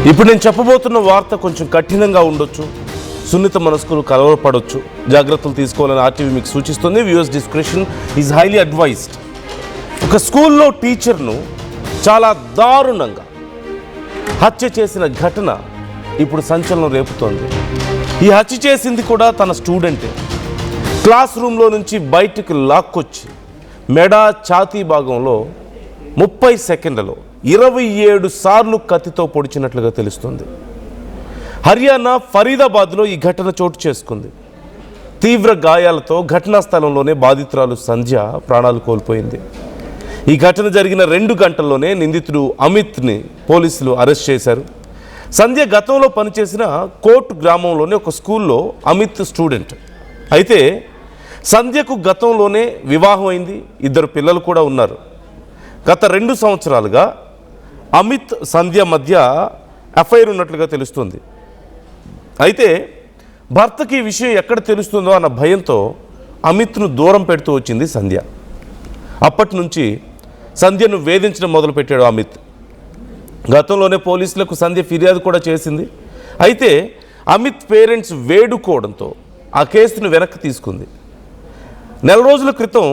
ఇప్పుడు నేను చెప్పబోతున్న వార్త కొంచెం కఠినంగా ఉండొచ్చు, సున్నిత మనస్కులు కలవరపడవచ్చు, జాగ్రత్తలు తీసుకోవాలని ఆర్టీవీ మీకు సూచిస్తుంది. Viewers description is highly advised. ఒక స్కూల్లో టీచర్ను చాలా దారుణంగా హత్య చేసిన ఘటన ఇప్పుడు సంచలనం రేపుతోంది. ఈ హత్య చేసింది కూడా తన స్టూడెంటే. క్లాస్ రూమ్లో నుంచి బయటకు లాక్కొచ్చి మెడ ఛాతీ భాగంలో 30 సెకండ్లలో 27 సార్లు కత్తితో పొడిచినట్లుగా తెలుస్తుంది. హర్యానా ఫరీదాబాద్లో ఈ ఘటన చోటు చేసుకుంది. తీవ్ర గాయాలతో ఘటనా స్థలంలోనే బాధితురాలు సంధ్య ప్రాణాలు కోల్పోయింది. ఈ ఘటన జరిగిన 2 గంటల్లోనే నిందితుడు అమిత్ని పోలీసులు అరెస్ట్ చేశారు. సంధ్య గతంలో పనిచేసిన కోట్ గ్రామంలోని ఒక స్కూల్లో అమిత్ స్టూడెంట్. అయితే సంధ్యకు గతంలోనే వివాహం అయింది, 2 పిల్లలు కూడా ఉన్నారు. గత 2 సంవత్సరాలుగా అమిత్ సంధ్య మధ్య అఫైర్ ఉన్నట్లుగా తెలుస్తుంది. అయితే భర్తకి ఈ విషయం ఎక్కడ తెలుస్తుందో అన్న భయంతో అమిత్ను దూరం పెడుతూ వచ్చింది సంధ్య. అప్పటి నుంచి సంధ్యను వేధించడం మొదలుపెట్టాడు అమిత్. గతంలోనే పోలీసులకు సంధ్య ఫిర్యాదు కూడా చేసింది. అయితే అమిత్ పేరెంట్స్ వేడుకోవడంతో ఆ కేసును వెనక్కి తీసుకుంది. 4 రోజుల క్రితం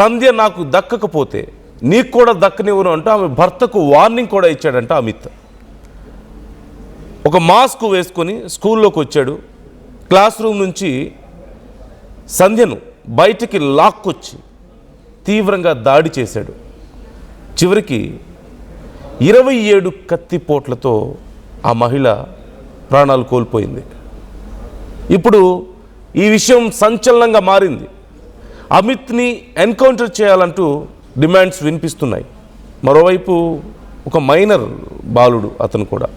సంధ్య నాకు దక్కకపోతే నీకు కూడా దక్కనివ్వను అంటూ ఆమె భర్తకు వార్నింగ్ కూడా ఇచ్చాడంట అమిత్. ఒక మాస్క్ వేసుకొని స్కూల్లోకి వచ్చాడు. క్లాస్ రూమ్ నుంచి సంధ్యను బయటికి లాక్కొచ్చి తీవ్రంగా దాడి చేశాడు. చివరికి 27 కత్తిపోట్లతో ఆ మహిళ ప్రాణాలు కోల్పోయింది. ఇప్పుడు ఈ విషయం సంచలనంగా మారింది. అమిత్ని ఎన్కౌంటర్ చేయాలంటూ డిమాండ్స్ వినిపిస్తున్నాయి. మరోవైపు ఒక మైనర్ బాలుడు అతను కూడా.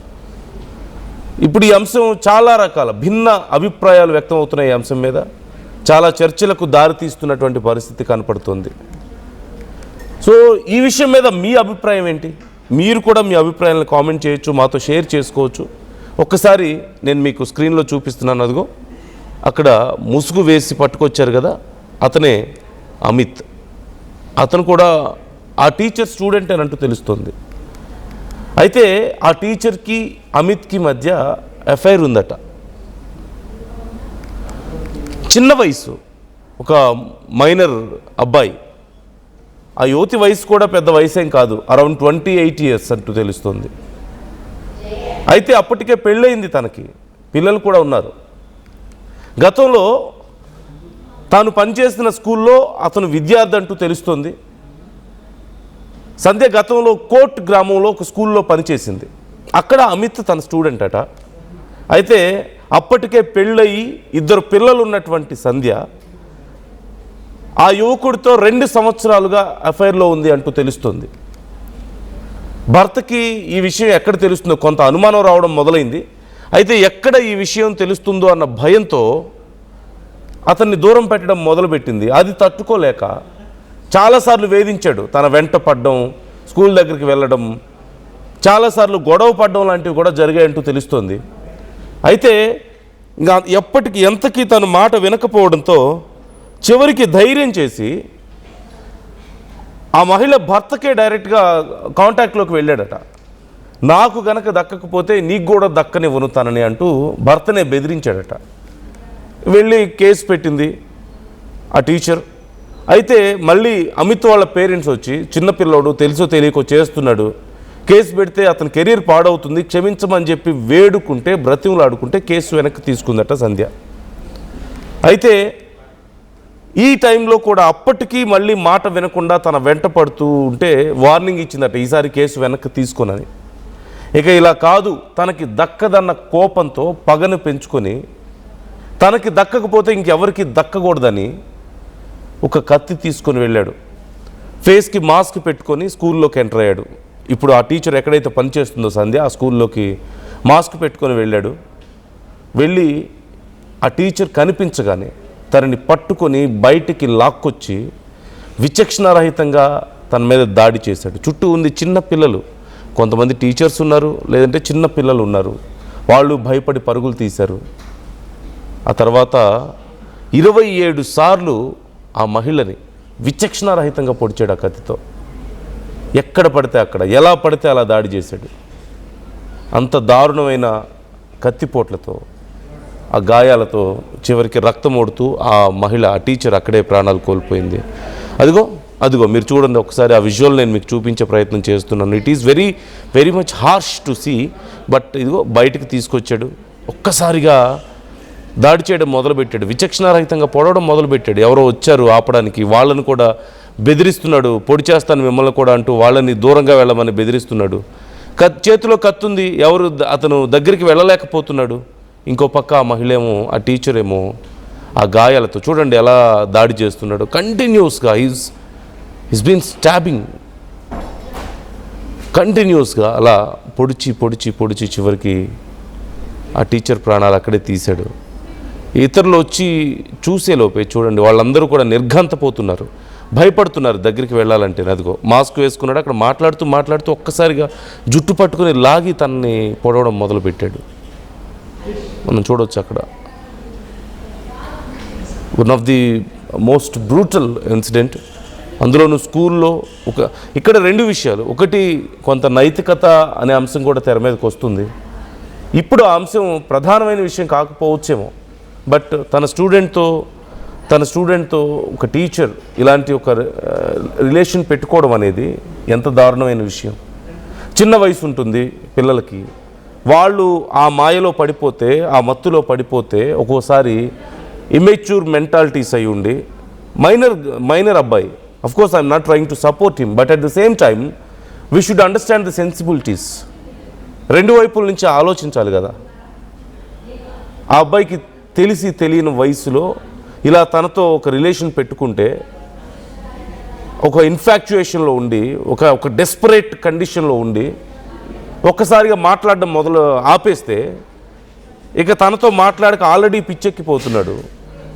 ఇప్పుడు ఈ అంశం చాలా రకాల భిన్న అభిప్రాయాలు వ్యక్తం అవుతున్నాయి. ఈ అంశం మీద చాలా చర్చలకు దారితీస్తున్నటువంటి పరిస్థితి కనపడుతుంది. సో ఈ విషయం మీద మీ అభిప్రాయం ఏంటి? మీరు కూడా మీ అభిప్రాయాలను కామెంట్ చేయొచ్చు, మాతో షేర్ చేసుకోవచ్చు. ఒక్కసారి నేను మీకు స్క్రీన్లో చూపిస్తున్నాను. అదిగో అక్కడ ముసుగు వేసి పట్టుకొచ్చారు కదా, అతనే అమిత్. అతను కూడా ఆ టీచర్ స్టూడెంట్ అని అంటూ తెలుస్తుంది. అయితే ఆ టీచర్కి అమిత్కి మధ్య ఎఫ్ఐఆర్ ఉందట. చిన్న వయసు, ఒక మైనర్ అబ్బాయి. ఆ యువతి వయసు కూడా పెద్ద వయసేం కాదు, అరౌండ్ 28 years అంటూ తెలుస్తుంది. అయితే అప్పటికే పెళ్ళయింది, తనకి పిల్లలు కూడా ఉన్నారు. గతంలో తాను పనిచేసిన స్కూల్లో అతను విద్యార్థి అంటూ తెలుస్తుంది. సంధ్య గతంలో కోట్ గ్రామంలో ఒక స్కూల్లో పనిచేసింది. అక్కడ అమిత్ తన స్టూడెంట్ అట. అయితే అప్పటికే పెళ్ళయి 2 పిల్లలు ఉన్నటువంటి సంధ్య ఆ యువకుడితో 2 సంవత్సరాలుగా అఫైర్లో ఉంది అంటూ తెలుస్తుంది. భర్తకి ఈ విషయం ఎక్కడ తెలుస్తుందో కొంత అనుమానం రావడం మొదలైంది. అయితే ఎక్కడ ఈ విషయం తెలుస్తుందో అన్న భయంతో అతన్ని దూరం పెట్టడం మొదలుపెట్టింది. అది తట్టుకోలేక చాలాసార్లు వేధించాడు. తన వెంట పడడం, స్కూల్ దగ్గరికి వెళ్ళడం, చాలాసార్లు గొడవ పడడం లాంటివి కూడా జరిగాయంటూ తెలుస్తోంది. అయితే ఇంకా ఎంతకీ తన మాట వినకపోవడంతో చివరికి ధైర్యం చేసి ఆ మహిళ భర్తకే డైరెక్ట్గా కాంటాక్ట్లోకి వెళ్ళాడట. నాకు గనక దక్కకపోతే నీకు కూడా దక్కనివ్వను తనని అంటూ భర్తనే బెదిరించాడట. వెళ్ళి కేసు పెట్టింది ఆ టీచర్. అయితే మళ్ళీ అమిత్ వాళ్ళ పేరెంట్స్ వచ్చి చిన్నపిల్లోడు తెలుసో తెలియకో చేస్తున్నాడు, కేసు పెడితే అతని కెరీర్ పాడవుతుంది, క్షమించమని చెప్పి వేడుకుంటే, బ్రతిమలాడుకుంటే కేసు వెనక్కి తీసుకుందట సంధ్య. అయితే ఈ టైంలో కూడా అప్పటికీ మళ్ళీ మాట వినకుండా తన వెంట పడుతూ ఉంటే వార్నింగ్ ఇచ్చిందట, ఈసారి కేసు వెనక్కి తీసుకోనని. ఇక ఇలా కాదు, తనకి దక్కదన్న కోపంతో పగను పెంచుకొని తనకి దక్కకపోతే ఇంకెవరికి దక్కకూడదని ఒక కత్తి తీసుకొని వెళ్ళాడు. ఫేస్కి మాస్క్ పెట్టుకొని స్కూల్లోకి ఎంటర్ అయ్యాడు. ఇప్పుడు ఆ టీచర్ ఎక్కడైతే పనిచేస్తుందో సంధ్య, ఆ స్కూల్లోకి మాస్క్ పెట్టుకొని వెళ్ళాడు. వెళ్ళి ఆ టీచర్ కనిపించగానే తనని పట్టుకొని బయటికి లాక్కొచ్చి విచక్షణారహితంగా తన మీద దాడి చేశాడు. చుట్టూ ఉంది చిన్న పిల్లలు, కొంతమంది టీచర్స్ ఉన్నారు, లేదంటే చిన్న పిల్లలు ఉన్నారు. వాళ్ళు భయపడి పరుగులు తీశారు. ఆ తర్వాత 27 సార్లు ఆ మహిళని విచక్షణారహితంగా పొడిచాడు ఆ కత్తితో. ఎక్కడ పడితే అక్కడ, ఎలా పడితే అలా దాడి చేశాడు. అంత దారుణమైన కత్తిపోట్లతో ఆ గాయాలతో చివరికి రక్తం ఓడుతూ ఆ మహిళ ఆ టీచర్ అక్కడే ప్రాణాలు కోల్పోయింది. అదిగో మీరు చూడండి ఒకసారి ఆ విజువల్ నేను మీకు చూపించే ప్రయత్నం చేస్తున్నాను. It is very very much harsh to see. But ఇదిగో బయటకు తీసుకొచ్చాడు, ఒక్కసారిగా దాడి చేయడం మొదలుపెట్టాడు, విచక్షణారహితంగా పొడవడం మొదలుపెట్టాడు. ఎవరో వచ్చారు ఆపడానికి, వాళ్ళని కూడా బెదిరిస్తున్నాడు, పొడి చేస్తాను మిమ్మల్ని కూడా అంటూ వాళ్ళని దూరంగా వెళ్ళమని బెదిరిస్తున్నాడు. చేతిలో కత్తుంది, అతను దగ్గరికి వెళ్ళలేకపోతున్నాడు. ఇంకో పక్క ఆ మహిళ ఏమో, ఆ టీచర్ ఏమో ఆ గాయాలతో చూడండి ఎలా దాడి చేస్తున్నాడు. కంటిన్యూస్గా ఈజ్ బీన్ స్టాబింగ్, కంటిన్యూస్గా అలా పొడిచి చివరికి ఆ టీచర్ ప్రాణాలు అక్కడే తీశాడు. ఇతరులు వచ్చి చూసేలోపే చూడండి వాళ్ళందరూ కూడా నిర్ఘంతపోతున్నారు, భయపడుతున్నారు దగ్గరికి వెళ్ళాలంటే. అదిగో మాస్క్ వేసుకున్నాడు, అక్కడ మాట్లాడుతూ ఒక్కసారిగా జుట్టు పట్టుకుని లాగి తనని పొడవడం మొదలుపెట్టాడు. మనం చూడవచ్చు అక్కడ one of the most brutal incident. అందులోనూ స్కూల్లో ఇక్కడ రెండు విషయాలు, ఒకటి కొంత నైతికత అనే అంశం కూడా తెర మీదకి వస్తుంది. ఇప్పుడు ఆ అంశం ప్రధానమైన విషయం కాకపోవచ్చేమో, బట్ తన స్టూడెంట్తో ఒక టీచర్ ఇలాంటి ఒక రిలేషన్ పెట్టుకోవడం అనేది ఎంత దారుణమైన విషయం. చిన్న వయసు ఉంటుంది పిల్లలకి, వాళ్ళు ఆ మాయలో పడిపోతే, ఆ మత్తులో పడిపోతే ఒక్కోసారి ఇమ్మెచ్యూర్ మెంటాలిటీస్ అయి ఉండి మైనర్ అబ్బాయి, of course I'm not trying to support him, but at the same time we should understand the sensibilities. రెండు వైపుల నుంచి ఆలోచించాలి కదా. ఆ అబ్బాయికి తెలియని వయసులో ఇలా తనతో ఒక రిలేషన్ పెట్టుకుంటే, ఒక ఇన్ఫాక్చుయేషన్లో ఉండి, ఒక డెస్పరేట్ కండిషన్లో ఉండి ఒక్కసారిగా మాట్లాడడం ఆపేస్తే, ఇక తనతో మాట్లాడక ఆల్రెడీ పిచ్చెక్కిపోతున్నాడు.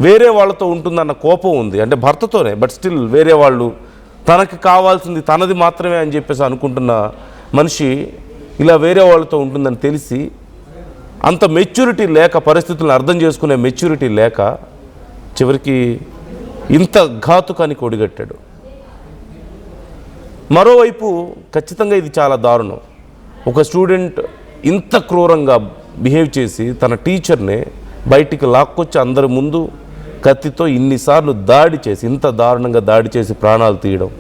వేరే వాళ్ళతో ఉంటుందన్న కోపం ఉంది, అంటే భర్తతోనే, బట్ స్టిల్ వేరే వాళ్ళు, తనకి కావాల్సింది తనది మాత్రమే అని చెప్పేసి అనుకుంటున్న మనిషి ఇలా వేరే వాళ్ళతో ఉంటుందని తెలిసి, అంత మెచ్యూరిటీ లేక, పరిస్థితులను అర్థం చేసుకునే మెచ్యూరిటీ లేక చివరికి ఇంత ఘాతుకానికి ఒడిగట్టాడు. మరోవైపు ఖచ్చితంగా ఇది చాలా దారుణం. ఒక స్టూడెంట్ ఇంత క్రూరంగా బిహేవ్ చేసి తన టీచర్ని బయటికి లాక్కొచ్చి అందరి ముందు కత్తితో ఇన్నిసార్లు దాడి చేసి, ఇంత దారుణంగా దాడి చేసి ప్రాణాలు తీయడం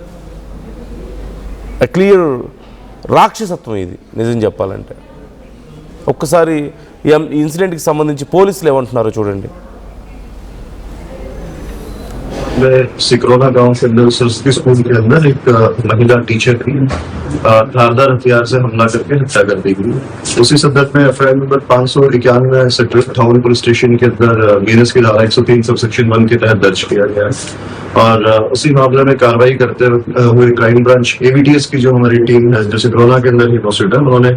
క్లియర్ రాక్షసత్వం ఇది నిజం చెప్పాలంటే. ఒక్కసారి ఈ ఇన్సిడెంట్కి సంబంధించి పోలీసులు ఏమంటున్నారో చూడండి. सिकरोना गांव के अंदर सरस्वती स्कूल के अंदर एक महिला टीचर की धारदार हथियार से हमला करके हत्या कर दी गई। उसी संदर्भ में FIR number 591 sector town police station के अंदर बीएनएस की धारा 103 सब सेक्शन 1 के तहत दर्ज किया गया है। और उसी मामले में कार्रवाई करते हुए क्राइम ब्रांच एवीटीएस की जो हमारी टीम है, जो सिकरोना के अंदर ही मौजूद है, उन्होंने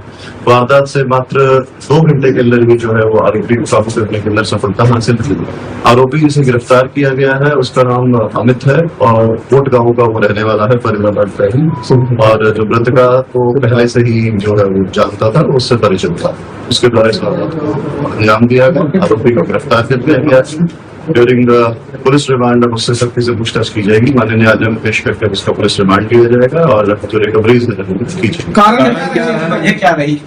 वारदात से मात्र 2 घंटे के अंदर ही जो है वो आरोपी को काबू करने के अंदर सफलता हासिल की। आरोपी जिसे गिरफ्तार किया गया है उसका नाम अमित है और कोट गांव का वो रहने वाला है, फरीदाबाद का ही। और जो मृतका को पहले से ही जो है वो जानता था, उससे परिचित था, उसके द्वारा इस वारदात को अंजाम दिया गया। आरोपी को गिरफ्तार कर लिया गया। ड्यूरिंग पुलिस रिमांड उससे सख्ती से पूछताछ की जाएगी। माननीय न्यायालय में पेश करके उसका पुलिस रिमांड किया जाएगा और जो रिकवरीज की जाएगी। क्या रही?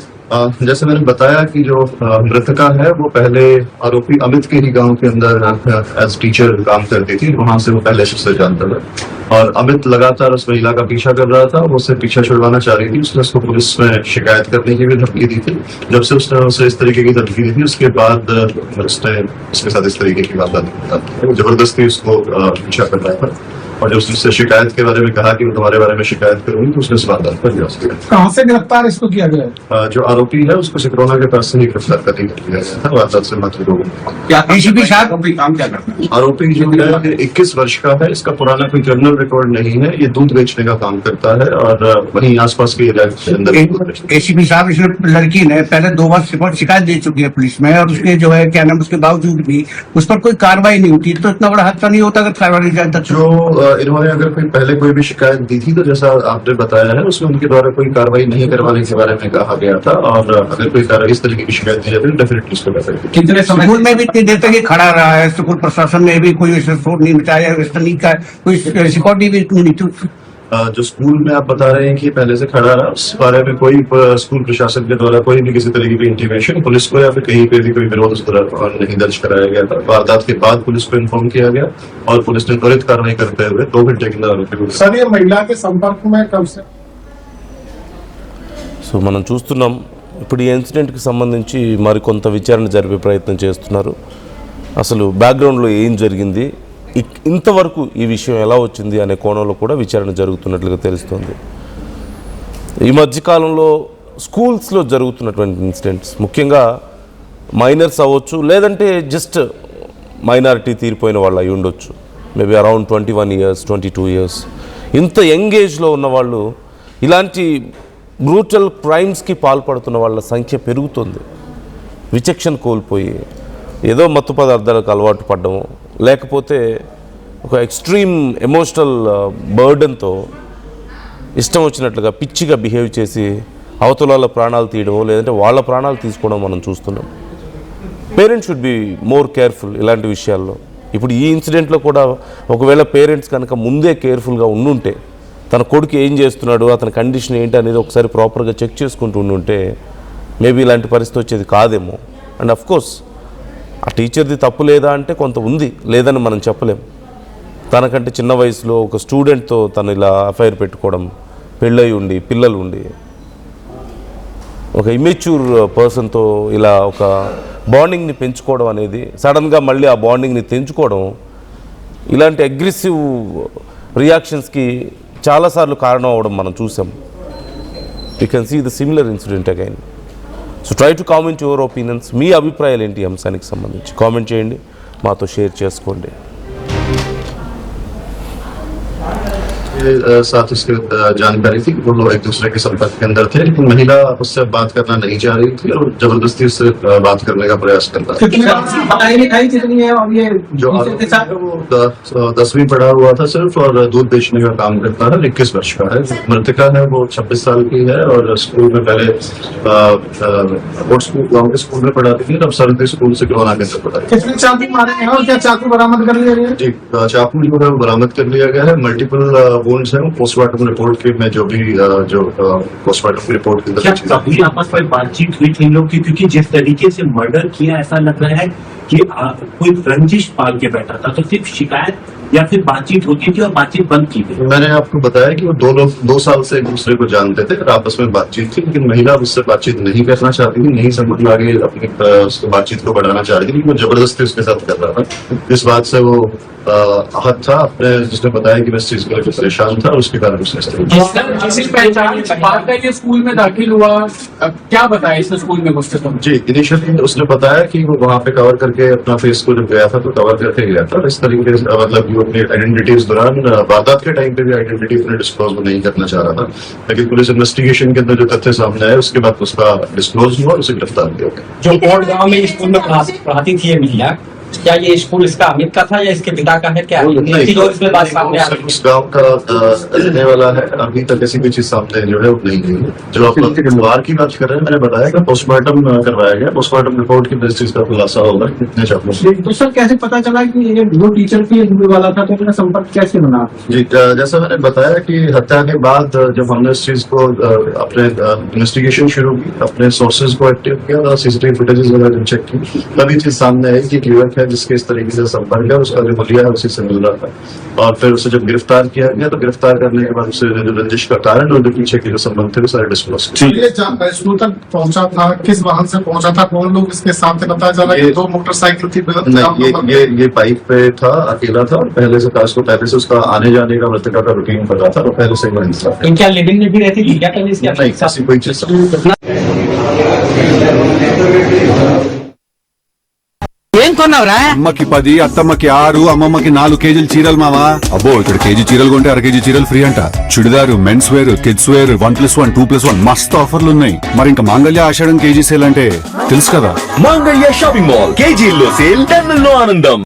जैसे मैंने बताया कि जो मृतका है वो पहले आरोपी अमित के ही गांव के अंदर एज टीचर काम करती थी, वहां से वो पहले से जानता था। और अमित लगातार उस महिला का पीछा कर रहा था, वो उससे पीछा छुड़वाना चाह रही थी। उसने उसको पुलिस में शिकायत करने की भी धमकी दी थी। जब से उसने उसे इस तरीके की धमकी दी थी, उसके बाद उसने उसके साथ इस तरीके की बात जबरदस्ती उसको पीछा कर रहा था। और जब उसने शिकायत के बारे में कहा कि मैं तुम्हारे बारे में शिकायत करूंगी, तो उसने इस वारदात पर लिया। कहाँ से गिरफ्तार इसको किया गया? जो आरोपी है उसको सिकरोना के पास से ही गिरफ्तार कर लिया गया था, वारदात से मात्र 2 घंटे। काम क्या करता है? आरोपी जो है 21 वर्ष का है, इसका पुराना कोई क्रिमिनल रिकॉर्ड नहीं है, ये दूध बेचने का काम करता है और वहीं आसपास के इलाके के अंदर। एसीपी साहब, इस लड़की ने पहले 2 बार शिकायत दे चुकी है पुलिस में, और उसके जो है क्या नाम, उसके बावजूद भी उस पर कोई कार्रवाई नहीं होती, तो इतना बड़ा हादसा नहीं होता अगर कार्रवाई नहीं करता। जो इन्होंने अगर पहले कोई भी शिकायत दी थी, तो जैसा आपने बताया है उसमें उनके द्वारा कोई कार्रवाई नहीं करवाने के बारे में कहा गया था। और अगर कोई कार्रवाई इस तरीके की शिकायत दी जाती है, डेफिनेटली उसको करेंगे। कितने स्कूल में भी इतनी देर तक ये खड़ा रहा है, स्कूल प्रशासन ने भी कोई शोर नहीं मचाया, नहीं का कोई सिक्योरिटी भी इतनी नहीं थी। जो स्कूल में आप बता रहे हैं कि पहले से खड़ा रहा, उस बारे में कोई स्कूल प्रशासन के द्वारा कोई भी किसी तरीके की इंटीमेशन पुलिस को या फिर कहीं पे भी कोई विरोध उस तरह नहीं दर्ज कराया गया था। वारदात के बाद पुलिस को इन्फॉर्म किया गया और पुलिस ने त्वरित कार्रवाई करते हुए 2 घंटे के अंदर आरोपी को। सर ये महिला के संपर्क में कब से? సో మనం చూస్తున్నాం ఇప్పుడు ఈ ఇన్సిడెంట్కి సంబంధించి మరికొంత విచారణ జరిపే ప్రయత్నం చేస్తున్నారు. అసలు బ్యాక్గ్రౌండ్లో ఏం జరిగింది, ఇంతవరకు ఈ విషయం ఎలా వచ్చింది అనే కోణంలో కూడా విచారణ జరుగుతున్నట్లుగా తెలుస్తుంది. ఈ మధ్యకాలంలో స్కూల్స్లో జరుగుతున్నటువంటి ఇన్సిడెంట్స్ ముఖ్యంగా మైనర్స్ అవ్వచ్చు, లేదంటే జస్ట్ మైనారిటీ తీరిపోయిన వాళ్ళు అయి ఉండొచ్చు, మేబీ అరౌండ్ 21 years 22 years, ఇంత యంగ్ ఏజ్లో ఉన్నవాళ్ళు ఇలాంటి బ్రూటల్ క్రైమ్స్కి పాల్పడుతున్న వాళ్ళ సంఖ్య పెరుగుతుంది. విచక్షణ కోల్పోయి ఏదో మత్తు పదార్థాలకు అలవాటు పడ్డము, లేకపోతే ఒక ఎక్స్ట్రీమ్ ఎమోషనల్ బర్డన్తో ఇష్టం వచ్చినట్లుగా పిచ్చిగా బిహేవ్ చేసి అవతల వాళ్ళ ప్రాణాలు తీయడమో లేదంటే వాళ్ళ ప్రాణాలు తీసుకోవడం మనం చూస్తున్నాం. Parents should be more careful ఇలాంటి విషయాల్లో. ఇప్పుడు ఈ ఇన్సిడెంట్లో కూడా ఒకవేళ పేరెంట్స్ కనుక ముందే కేర్ఫుల్గా ఉండుంటే, తన కొడుకు ఏం చేస్తున్నాడు, అతని కండిషన్ ఏంటి అనేది ఒకసారి ప్రాపర్గా చెక్ చేసుకుంటూ ఉండుంటే మేబీ ఇలాంటి పరిస్థితి వచ్చేది కాదేమో. అండ్ అఫ్కోర్స్ ఆ టీచర్ది తప్పు లేదా అంటే కొంత ఉంది, లేదని మనం చెప్పలేం. తనకంటే చిన్న వయసులో ఒక స్టూడెంట్తో తను ఇలా అఫైర్ పెట్టుకోవడం, పెళ్ళై ఉండి పిల్లలు ఉండి ఒక ఇమ్మెచ్యూర్ పర్సన్తో ఇలా ఒక బాండింగ్ని పెంచుకోవడం అనేది, సడన్గా మళ్ళీ ఆ బాండింగ్ని తెంచుకోవడం, ఇలాంటి అగ్రెసివ్ రియాక్షన్స్కి చాలాసార్లు కారణం అవ్వడం మనం చూసాం. You can see the similar incident again. So try to comment your opinions. మీ అభిప్రాయాలు ఏంటి అంశానికి సంబంధించి కామెంట్ చేయండి, మాతో షేర్ చేసుకోండి. साथ इसके जानकारी थी वो लोग एक दूसरे के संपर्क के अंदर थे, लेकिन महिला उससे बात करना नहीं चाह रही थी और जबरदस्ती उससे बात करने का प्रयास करता था। जो आरोपी है वो 10वीं पढ़ा हुआ था सिर्फ और दूध बेचने का काम करता है। 21 वर्ष का है। मृतका है वो 26 साल की है और स्कूल में पहले गाँव के स्कूल में पढ़ाती थी, अब सरकारी स्कूल से कोरोना के अंदर पढ़ाती थी। कितने चाकू मारे हैं और क्या चाकू बरामद कर लिया गया? जी, चाकू जो है वो बरामद कर लिया गया है। मल्टीपल वुंड्स हैं, पोस्टमार्टम रिपोर्ट के में जो भी पोस्टमार्टम रिपोर्ट के अंदर कभी आपस में बातचीत हुई थी इन लोग की? क्योंकि जिस तरीके से मर्डर किया ऐसा लग रहा है कि कोई रंजिश पाल के बैठा था, तो सिर्फ शिकायत या फिर बातचीत होती थी और बातचीत बंद की गई? मैंने आपको बताया कि वो 2 साल से एक दूसरे को जानते थे और आपस में बातचीत थी, लेकिन महिला उससे बातचीत नहीं करना चाहती थी, नहीं समझ आगे अपनी उसको बातचीत को बढ़ाना चाह रही थी, वो जबरदस्ती उसके साथ कर रहा था। इस बात से वो आहत था, अपने जिसने बताया कि मैं इस चीज को लेकर परेशान था, उसके कारण उसने स्कूल में दाखिल हुआ, क्या बताया इसने स्कूल में घुसते समय? जी, इनिशियली उसने बताया कि वो वहाँ पे कवर करके अपना फेस को जब गया था तो कवर करके गया था। इस तरीके से मतलब वो अपनी आइडेंटिटी इस दौरान वारदात के टाइम पे भी आइडेंटिटी अपने डिस्क्लोज नहीं करना चाह रहा था, लेकिन पुलिस इन्वेस्टिगेशन के अंदर जो तथ्य सामने आए उसके बाद उसका डिस्क्लोज हुआ और उसे गिरफ्तार किया गया। जो कोट गांव में स्कूल में पढ़ाती थी ये महिला, क्या ये स्कूल इसका अमित का था या इसके पिता का है? क्या इसमें बात सामने आ रही है? उस गाँव का रहने वाला है, अभी तक ऐसी कोई चीज सामने जो है वो नहीं हुई। जो आप परिवार की बात कर रहे हैं, मैंने बताया कि पोस्टमार्टम करवाया गया, पोस्टमार्टम रिपोर्ट की बेस चीज का खुलासा होगा कितने चाकू। तो सर कैसे पता चला कि ये जो टीचर की दूर वाला था, तो मेरा संपर्क कैसे बना? जी, जैसा मैंने बताया कि हत्या के बाद जब हमने इस चीज को अपने इन्वेस्टिगेशन शुरू की, अपने सोर्सेज को एक्टिव किया, सीसीटीवी फुटेजेस वगैरह चेक की, तभी चीज सामने आई कि युवक है जिसके इस तरीके से संपर्क है, उसका जो मुलिया है उसी से मिल रहा था। और फिर उसे जब गिरफ्तार किया गया तो गिरफ्तार करने के बाद उसे जो रंजिश का कारण और जो पीछे के जो संबंध थे वो सारे डिस्क्लोज किए। स्कूल तक पहुंचा था, किस वाहन से पहुंचा था, कौन लोग इसके साथ थे? पता चला कि 2 मोटरसाइकिल थी। नहीं, ये बाइक पे था, अकेला था और पहले से था, उसको पहले से उसका आने जाने का मृतका का रूटीन कर रहा था और पहले से वो इंसान है। इनका लिविंग में भी रहती थी क्या कभी इसके? नहीं, ऐसी कोई चीज ఏం కొన్నావురా? అమ్మకి 10, అత్తమ్మకి 6, అమ్మమ్మకి 4 కేజీలు చీరలు మావా. అబ్బో ఇక్కడ కేజీ చీరలు కొంటే అర కేజీ చీరలు ఫ్రీ అంట. Churidar, men's wear, kids wear 1+1, 2+1 మస్తు ఆఫర్లు ఉన్నాయి. మరి ఇంకా మాంగళ్య ఆషాఢం కేజీ సేల్ అంటే తెలుసు కదా. మాంగళ్య షాపింగ్ మాల్ కేజీల్లో సేల్, టన్నుల్లో ఆనందం.